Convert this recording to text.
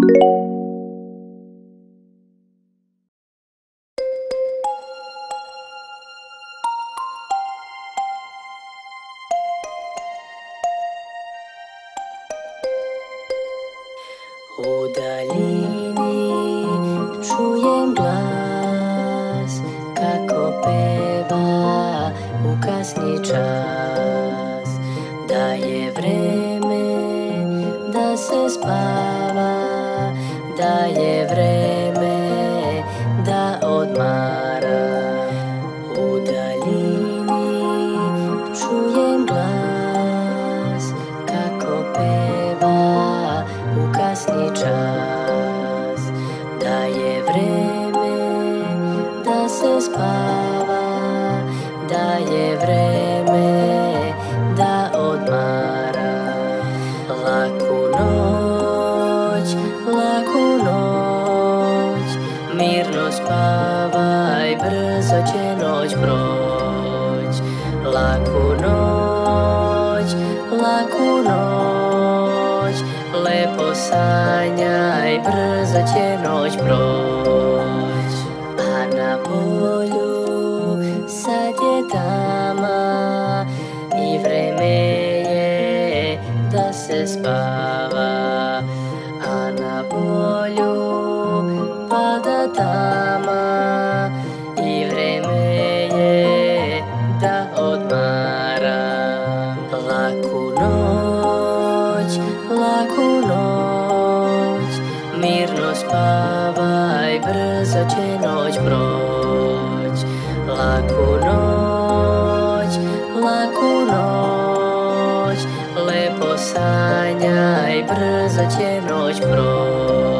U daljini čujem glas kako peva u kasni čas, da je vreme da se spava, da je vreme da odmara. U daljini čujem glas kako peva u kasni čas, da je vreme da se spava, da je vreme da odmara. Laku noć, mirno spavaj, brzo će noć proć. Laku noć, lepo sanjaj, brzo će noć proć. A na polju sad je tama i vreme je da se spava. A na polju pada tama i vreme je da odmara. Laku noć, mirno spavaj, brzo će noć proć. Laku noć, lepo sanjaj, brzo će noć proć.